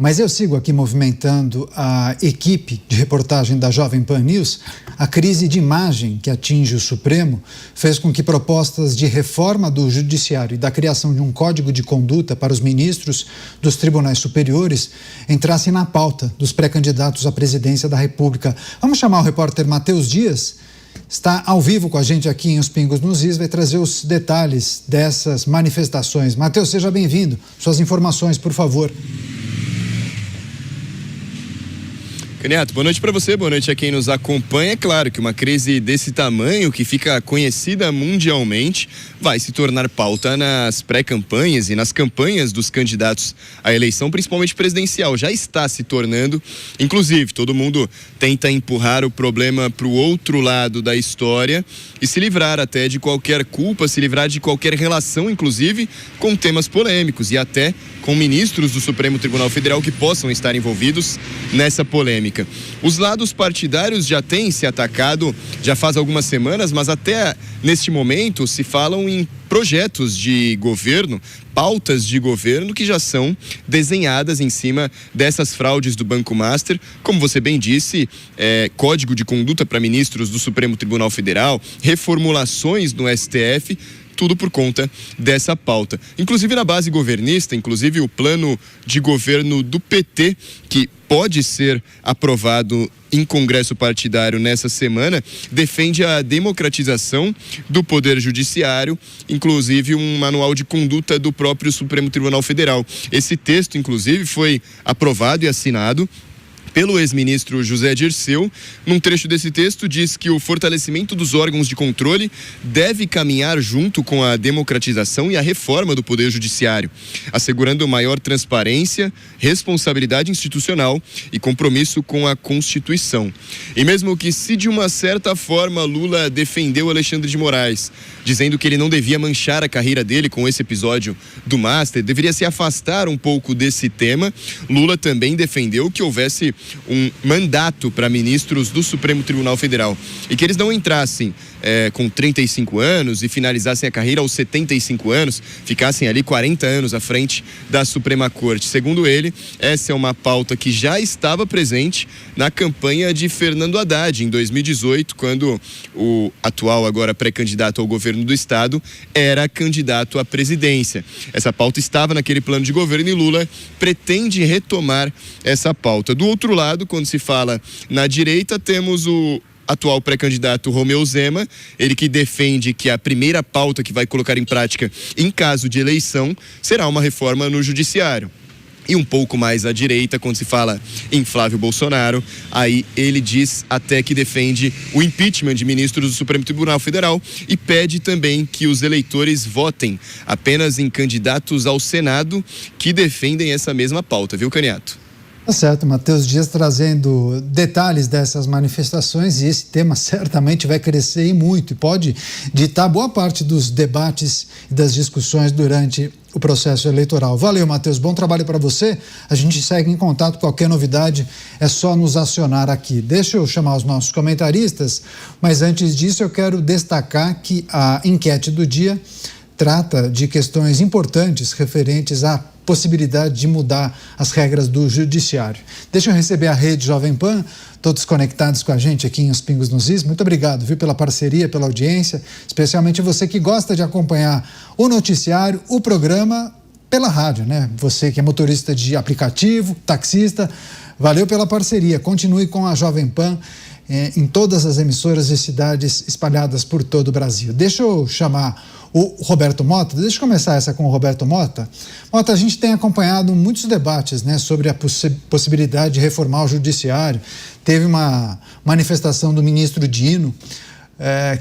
Mas eu sigo aqui movimentando a equipe de reportagem da Jovem Pan News. A crise de imagem que atinge o Supremo fez com que propostas de reforma do Judiciário e da criação de um código de conduta para os ministros dos tribunais superiores entrassem na pauta dos pré-candidatos à presidência da República. Vamos chamar o repórter Matheus Dias. Está ao vivo com a gente aqui em Os Pingos nos Is, vai trazer os detalhes dessas manifestações. Matheus, seja bem-vindo. Suas informações, por favor. Caniato, boa noite para você, boa noite a quem nos acompanha. É claro que uma crise desse tamanho, que fica conhecida mundialmente, vai se tornar pauta nas pré-campanhas e nas campanhas dos candidatos à eleição, principalmente presidencial. Já está se tornando, inclusive, todo mundo tenta empurrar o problema para o outro lado da história e se livrar até de qualquer culpa, se livrar de qualquer relação, inclusive, com temas polêmicos e até com ministros do Supremo Tribunal Federal que possam estar envolvidos nessa polêmica. Os lados partidários já têm se atacado já faz algumas semanas, mas até neste momento se falam em projetos de governo, pautas de governo que já são desenhadas em cima dessas fraudes do Banco Master, como você bem disse, código de conduta para ministros do Supremo Tribunal Federal, reformulações no STF, tudo por conta dessa pauta. Inclusive na base governista, inclusive o plano de governo do PT, que pode ser aprovado em congresso partidário nessa semana, defende a democratização do Poder Judiciário, inclusive um manual de conduta do próprio Supremo Tribunal Federal. Esse texto, inclusive, foi aprovado e assinado pelo ex-ministro José Dirceu. Num trecho desse texto diz que o fortalecimento dos órgãos de controle deve caminhar junto com a democratização e a reforma do Poder Judiciário, assegurando maior transparência, responsabilidade institucional e compromisso com a Constituição. E mesmo que, se de uma certa forma Lula defendeu Alexandre de Moraes, dizendo que ele não devia manchar a carreira dele com esse episódio do Master, deveria se afastar um pouco desse tema, Lula também defendeu que houvesse um mandato para ministros do Supremo Tribunal Federal e que eles não entrassem com 35 anos e finalizassem a carreira aos 75 anos, ficassem ali 40 anos à frente da Suprema Corte. Segundo ele, essa é uma pauta que já estava presente na campanha de Fernando Haddad em 2018, quando o atual, agora pré-candidato ao governo do estado, era candidato à presidência. Essa pauta estava naquele plano de governo e Lula pretende retomar essa pauta. Do outro lado, quando se fala na direita, temos o atual pré-candidato Romeu Zema, ele que defende que a primeira pauta que vai colocar em prática em caso de eleição será uma reforma no judiciário. E um pouco mais à direita, quando se fala em Flávio Bolsonaro, aí ele diz até que defende o impeachment de ministros do Supremo Tribunal Federal e pede também que os eleitores votem apenas em candidatos ao Senado que defendem essa mesma pauta, viu, Caniato? Tá certo, Matheus Dias trazendo detalhes dessas manifestações, e esse tema certamente vai crescer e muito, e pode ditar boa parte dos debates e das discussões durante o processo eleitoral. Valeu, Matheus, bom trabalho para você. A gente segue em contato, qualquer novidade é só nos acionar aqui. Deixa eu chamar os nossos comentaristas, mas antes disso eu quero destacar que a enquete do dia trata de questões importantes referentes à possibilidade de mudar as regras do judiciário. Deixa eu receber a rede Jovem Pan, todos conectados com a gente aqui em Os Pingos nos Is. Muito obrigado, viu, pela parceria, pela audiência, especialmente você que gosta de acompanhar o noticiário, o programa pela rádio, né? Você que é motorista de aplicativo, taxista, valeu pela parceria. Continue com a Jovem Pan em todas as emissoras e cidades espalhadas por todo o Brasil. Deixa eu chamar o Roberto Mota. Deixa eu começar essa com o Roberto Mota. Mota, a gente tem acompanhado muitos debates, né, sobre a possibilidade de reformar o judiciário. Teve uma manifestação do ministro Dino,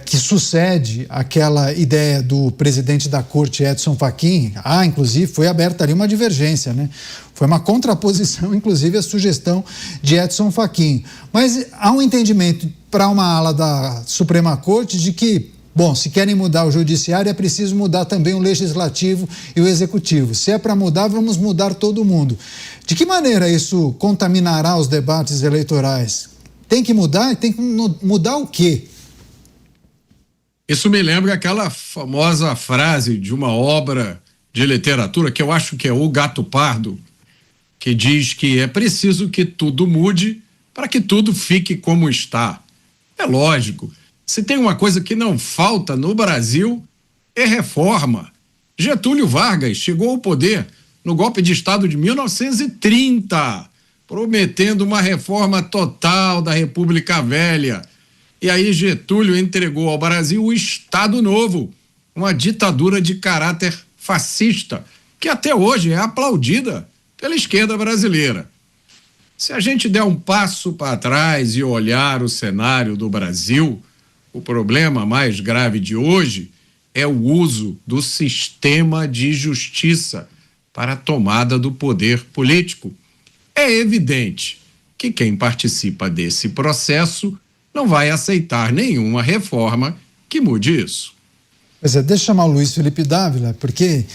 que sucede aquela ideia do presidente da corte, Edson Fachin. Inclusive, foi aberta ali uma divergência, né? Foi uma contraposição, inclusive, à sugestão de Edson Fachin. Mas há um entendimento para uma ala da Suprema Corte de que, bom, se querem mudar o judiciário, é preciso mudar também o legislativo e o executivo. Se é para mudar, vamos mudar todo mundo. De que maneira isso contaminará os debates eleitorais? Tem que mudar? E tem que mudar o quê? Isso me lembra aquela famosa frase de uma obra de literatura que eu acho que é O Gato Pardo, que diz que é preciso que tudo mude para que tudo fique como está. É lógico, se tem uma coisa que não falta no Brasil, é reforma. Getúlio Vargas chegou ao poder no golpe de Estado de 1930, prometendo uma reforma total da República Velha. E aí Getúlio entregou ao Brasil o Estado Novo, uma ditadura de caráter fascista, que até hoje é aplaudida pela esquerda brasileira. Se a gente der um passo para trás e olhar o cenário do Brasil, o problema mais grave de hoje é o uso do sistema de justiça para a tomada do poder político. É evidente que quem participa desse processo não vai aceitar nenhuma reforma que mude isso. Pois é, deixa eu chamar o Luiz Felipe Dávila, porque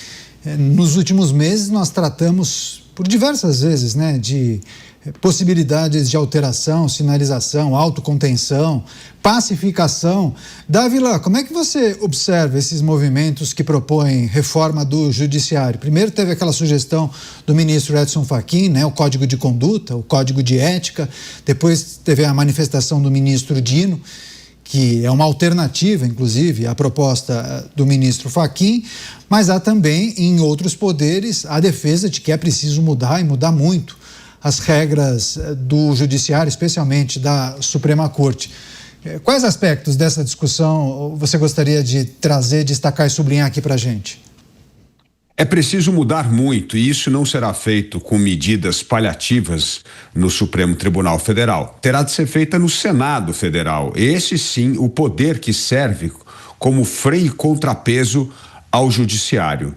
nos últimos meses nós tratamos por diversas vezes, né, de possibilidades de alteração, sinalização, autocontenção, pacificação. Dávila, como é que você observa esses movimentos que propõem reforma do judiciário? Primeiro teve aquela sugestão do ministro Edson Fachin, né, o Código de Conduta, o Código de Ética, depois teve a manifestação do ministro Dino, que é uma alternativa, inclusive, à proposta do ministro Fachin, mas há também, em outros poderes, a defesa de que é preciso mudar e mudar muito as regras do judiciário, especialmente da Suprema Corte. Quais aspectos dessa discussão você gostaria de trazer, destacar e sublinhar aqui para a gente? É preciso mudar muito, e isso não será feito com medidas paliativas no Supremo Tribunal Federal. Terá de ser feita no Senado Federal. Esse sim, o poder que serve como freio e contrapeso ao judiciário.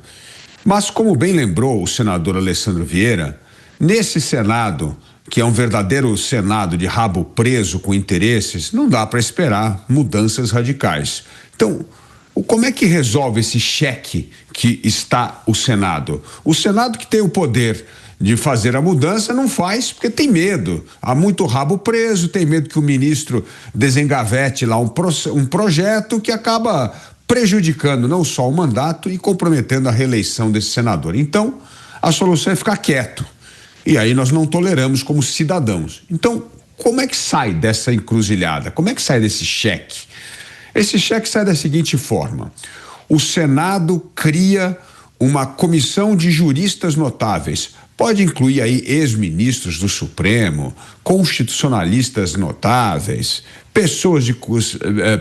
Mas, como bem lembrou o senador Alessandro Vieira, nesse Senado, que é um verdadeiro Senado de rabo preso com interesses, não dá para esperar mudanças radicais. Então, como é que resolve esse cheque que está o Senado? O Senado, que tem o poder de fazer a mudança, não faz porque tem medo. Há muito rabo preso, tem medo que o ministro desengavete lá um projeto que acaba prejudicando não só o mandato e comprometendo a reeleição desse senador. Então, a solução é ficar quieto. E aí nós não toleramos como cidadãos. Então, como é que sai dessa encruzilhada? Como é que sai desse cheque? Esse cheque sai da seguinte forma: o Senado cria uma comissão de juristas notáveis. Pode incluir aí ex-ministros do Supremo, constitucionalistas notáveis, pessoas de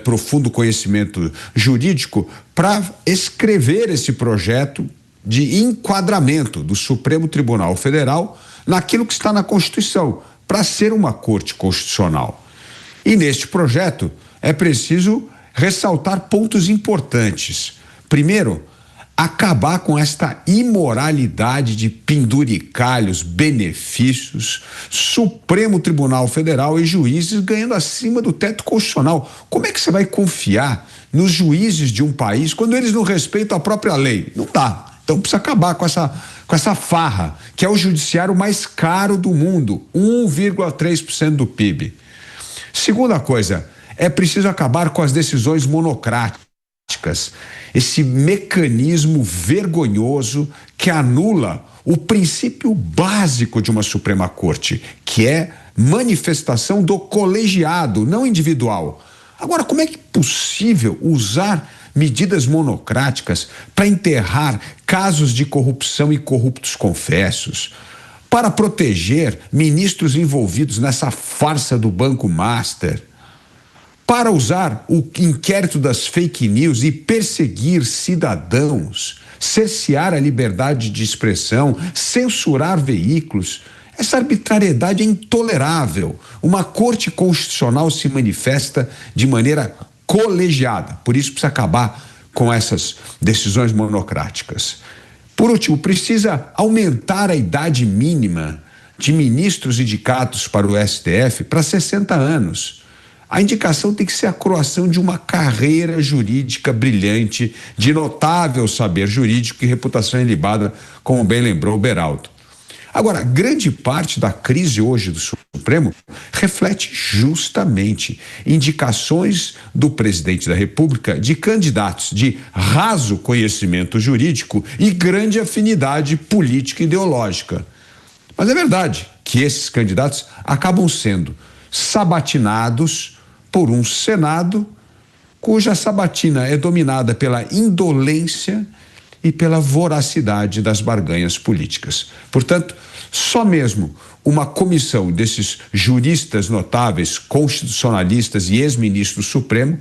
profundo conhecimento jurídico, para escrever esse projeto de enquadramento do Supremo Tribunal Federal naquilo que está na Constituição, para ser uma corte constitucional. E neste projeto é preciso ressaltar pontos importantes. Primeiro, acabar com esta imoralidade de penduricalhos, benefícios, Supremo Tribunal Federal e juízes ganhando acima do teto constitucional. Como é que você vai confiar nos juízes de um país quando eles não respeitam a própria lei? Não dá. Então precisa acabar com essa farra, que é o judiciário mais caro do mundo, 1,3% do PIB. Segunda coisa, é preciso acabar com as decisões monocráticas, esse mecanismo vergonhoso que anula o princípio básico de uma Suprema Corte, que é manifestação do colegiado, não individual. Agora, como é que é possível usar medidas monocráticas para enterrar casos de corrupção e corruptos confessos, para proteger ministros envolvidos nessa farsa do Banco Master, para usar o inquérito das fake news e perseguir cidadãos, cercear a liberdade de expressão, censurar veículos? Essa arbitrariedade é intolerável. Uma corte constitucional se manifesta de maneira colegiada, por isso precisa acabar com essas decisões monocráticas. Por último, precisa aumentar a idade mínima de ministros indicados para o STF para 60 anos. A indicação tem que ser a croação de uma carreira jurídica brilhante, de notável saber jurídico e reputação ilibada, como bem lembrou o Beraldo. Agora, grande parte da crise hoje do Supremo reflete justamente indicações do presidente da República de candidatos de raso conhecimento jurídico e grande afinidade política e ideológica. Mas é verdade que esses candidatos acabam sendo sabatinados por um Senado cuja sabatina é dominada pela indolência e pela voracidade das barganhas políticas. Portanto, só mesmo uma comissão desses juristas notáveis, constitucionalistas e ex-ministros do Supremo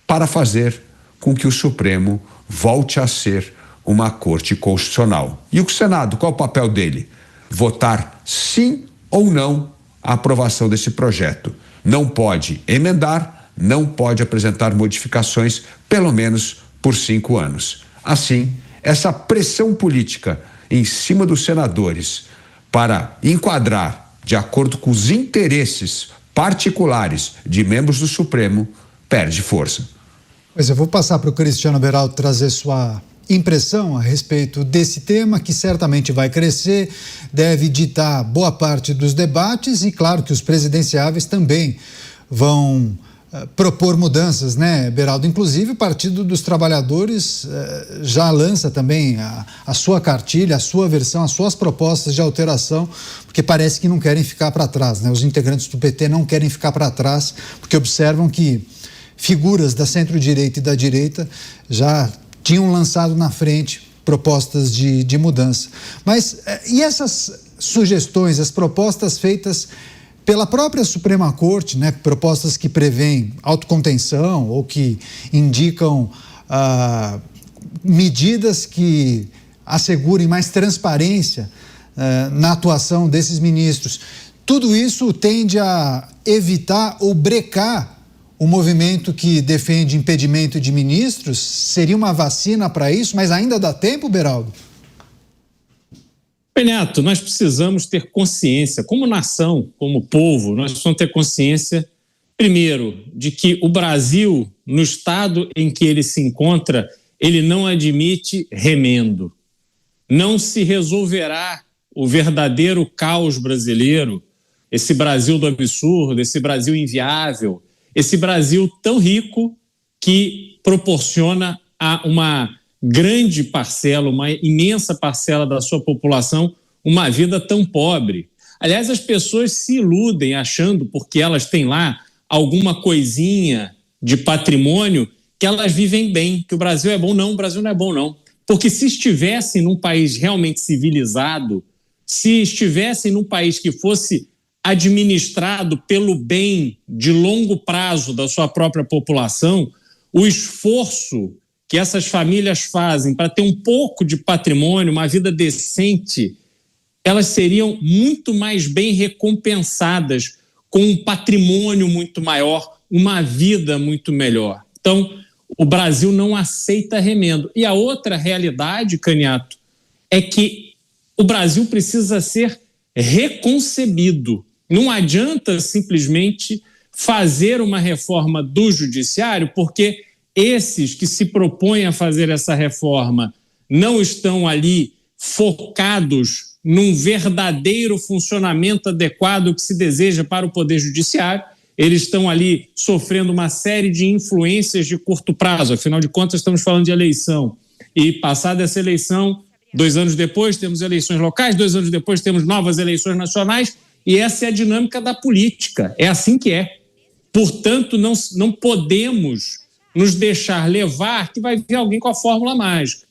para fazer com que o Supremo volte a ser uma corte constitucional. E o Senado, qual é o papel dele? Votar sim ou não à aprovação desse projeto. Não pode emendar, não pode apresentar modificações, pelo menos por 5 anos. Assim, essa pressão política em cima dos senadores para enquadrar de acordo com os interesses particulares de membros do Supremo perde força. Pois eu vou passar para o Cristiano Beraldo trazer sua impressão a respeito desse tema, que certamente vai crescer, deve ditar boa parte dos debates e claro que os presidenciáveis também vão propor mudanças, né, Beraldo? Inclusive o Partido dos Trabalhadores já lança também a sua cartilha, a sua versão, as suas propostas de alteração, porque parece que não querem ficar para trás, né? Os integrantes do PT não querem ficar para trás, porque observam que figuras da centro-direita e da direita já tinham lançado na frente propostas de mudança. Mas e essas sugestões, as propostas feitas pela própria Suprema Corte, né, propostas que prevêem autocontenção ou que indicam medidas que assegurem mais transparência na atuação desses ministros, tudo isso tende a evitar ou brecar o movimento que defende impedimento de ministros? Seria uma vacina para isso, mas ainda dá tempo, Beraldo? Neto, nós precisamos ter consciência, como nação, como povo, nós precisamos ter consciência, primeiro, de que o Brasil, no estado em que ele se encontra, ele não admite remendo. Não se resolverá o verdadeiro caos brasileiro, esse Brasil do absurdo, esse Brasil inviável, esse Brasil tão rico que proporciona a uma grande parcela, uma imensa parcela da sua população, uma vida tão pobre. Aliás, as pessoas se iludem achando, porque elas têm lá alguma coisinha de patrimônio, que elas vivem bem, que o Brasil é bom. Não, o Brasil não é bom, não. Porque se estivessem num país realmente civilizado, se estivessem num país que fosse administrado pelo bem de longo prazo da sua própria população, o esforço que essas famílias fazem para ter um pouco de patrimônio, uma vida decente, elas seriam muito mais bem recompensadas com um patrimônio muito maior, uma vida muito melhor. Então, o Brasil não aceita remendo. E a outra realidade, Caniato, é que o Brasil precisa ser reconcebido. Não adianta simplesmente fazer uma reforma do judiciário, porque esses que se propõem a fazer essa reforma não estão ali focados num verdadeiro funcionamento adequado que se deseja para o Poder Judiciário. Eles estão ali sofrendo uma série de influências de curto prazo. Afinal de contas, estamos falando de eleição. E passada essa eleição, 2 anos depois temos eleições locais, 2 anos depois temos novas eleições nacionais, e essa é a dinâmica da política. É assim que é. Portanto, não podemos nos deixar levar que vai vir alguém com a fórmula mágica.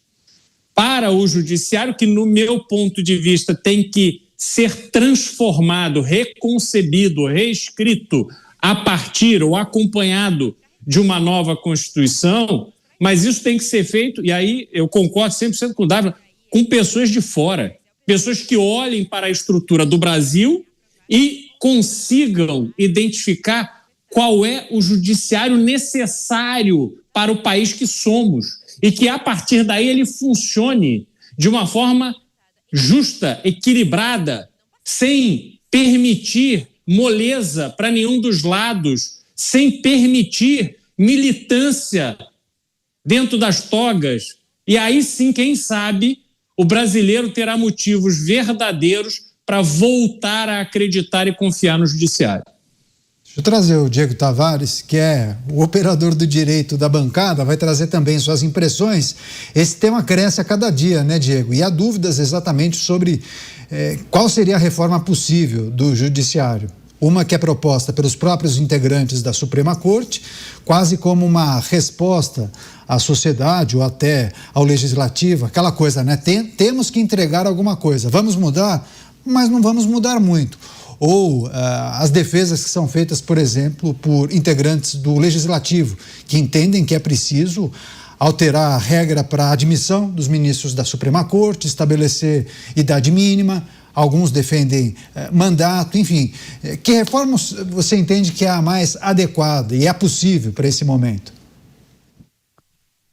Para o judiciário, que no meu ponto de vista tem que ser transformado, reconcebido, reescrito a partir ou acompanhado de uma nova Constituição, mas isso tem que ser feito, e aí eu concordo 100% com o Dávila, com pessoas de fora, pessoas que olhem para a estrutura do Brasil e consigam identificar qual é o judiciário necessário para o país que somos e que, a partir daí, ele funcione de uma forma justa, equilibrada, sem permitir moleza para nenhum dos lados, sem permitir militância dentro das togas. E aí sim, quem sabe, o brasileiro terá motivos verdadeiros para voltar a acreditar e confiar no judiciário. Deixa eu trazer o Diego Tavares, que é o operador do direito da bancada, vai trazer também suas impressões. Esse tema cresce a cada dia, né, Diego? E há dúvidas exatamente sobre qual seria a reforma possível do judiciário. Uma que é proposta pelos próprios integrantes da Suprema Corte, quase como uma resposta à sociedade ou até ao legislativo, aquela coisa, né? Temos que entregar alguma coisa, vamos mudar, mas não vamos mudar muito. Ou as defesas que são feitas, por exemplo, por integrantes do Legislativo, que entendem que é preciso alterar a regra para a admissão dos ministros da Suprema Corte, estabelecer idade mínima, alguns defendem mandato, enfim. Que reforma você entende que é a mais adequada e é possível para esse momento?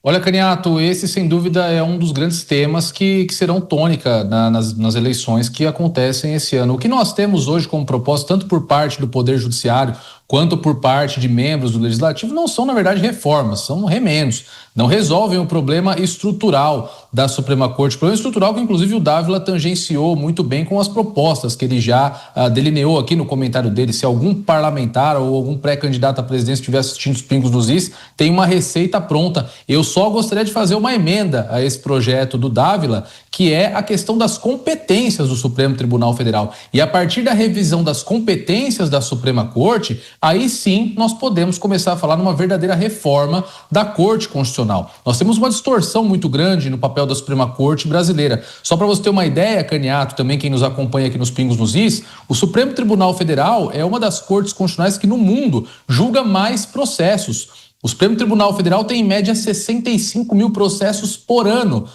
Olha, Caniato, esse sem dúvida é um dos grandes temas que serão tônica nas eleições que acontecem esse ano. O que nós temos hoje como proposta, tanto por parte do Poder Judiciário quanto por parte de membros do Legislativo, não são, na verdade, reformas, são remendos. Não resolvem o problema estrutural da Suprema Corte, problema estrutural que, inclusive, o Dávila tangenciou muito bem com as propostas que ele já delineou aqui no comentário dele. Se algum parlamentar ou algum pré-candidato à presidência estiver assistindo os Pingos nos Is, tem uma receita pronta. Eu só gostaria de fazer uma emenda a esse projeto do Dávila, que é a questão das competências do Supremo Tribunal Federal. E a partir da revisão das competências da Suprema Corte, aí sim nós podemos começar a falar numa verdadeira reforma da Corte Constitucional. Nós temos uma distorção muito grande no papel da Suprema Corte brasileira. Só para você ter uma ideia, Caniato, também quem nos acompanha aqui nos Pingos nos Is, o Supremo Tribunal Federal é uma das cortes constitucionais que no mundo julga mais processos. O Supremo Tribunal Federal tem em média 65 mil processos por ano,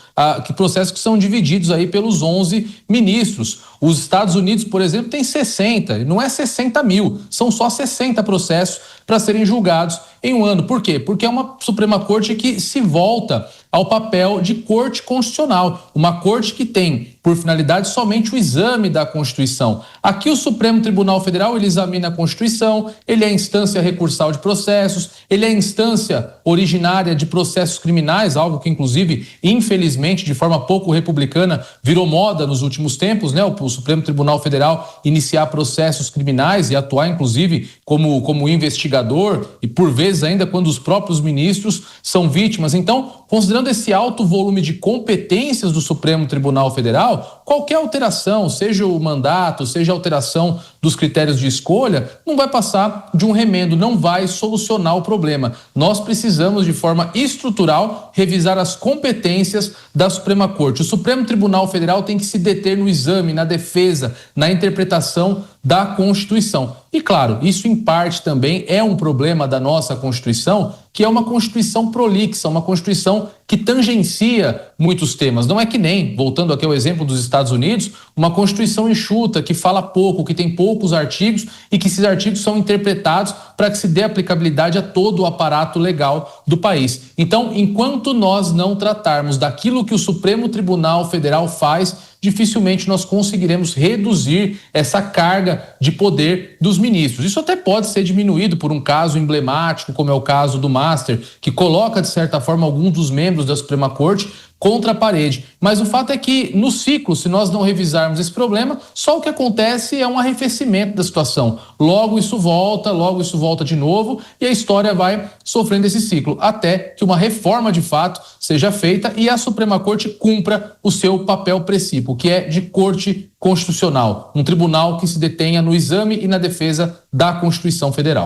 processos que são divididos aí pelos 11 ministros. Os Estados Unidos, por exemplo, tem 60, não é 60 mil, são só 60 processos para serem julgados em um ano. Por quê? Porque é uma Suprema Corte que se volta ao papel de corte constitucional, uma corte que tem por finalidade somente o exame da Constituição. Aqui o Supremo Tribunal Federal, ele examina a Constituição, ele é a instância recursal de processos, ele é a instância originária de processos criminais, algo que inclusive, infelizmente, de forma pouco republicana, virou moda nos últimos tempos, né? O Supremo Tribunal Federal iniciar processos criminais e atuar, inclusive, como investigador e, por vezes, ainda quando os próprios ministros são vítimas. Então, considerando esse alto volume de competências do Supremo Tribunal Federal, qualquer alteração, seja o mandato, seja a alteração dos critérios de escolha, não vai passar de um remendo, não vai solucionar o problema. Nós precisamos, de forma estrutural, revisar as competências da Suprema Corte. O Supremo Tribunal Federal tem que se deter no exame, na defesa, na interpretação da Constituição. E, claro, isso em parte também é um problema da nossa Constituição, que é uma Constituição prolixa, uma Constituição que tangencia muitos temas. Não é que nem, voltando aqui ao exemplo dos Estados Unidos, uma Constituição enxuta, que fala pouco, que tem poucos artigos e que esses artigos são interpretados para que se dê aplicabilidade a todo o aparato legal do país. Então, enquanto nós não tratarmos daquilo que o Supremo Tribunal Federal faz, dificilmente nós conseguiremos reduzir essa carga de poder dos ministros. Isso até pode ser diminuído por um caso emblemático, como é o caso do Master, que coloca, de certa forma, alguns dos membros da Suprema Corte contra a parede. Mas o fato é que, no ciclo, se nós não revisarmos esse problema, só o que acontece é um arrefecimento da situação. Logo isso volta de novo e a história vai sofrendo esse ciclo, até que uma reforma de fato seja feita e a Suprema Corte cumpra o seu papel precípio, que é de corte constitucional, um tribunal que se detenha no exame e na defesa da Constituição Federal.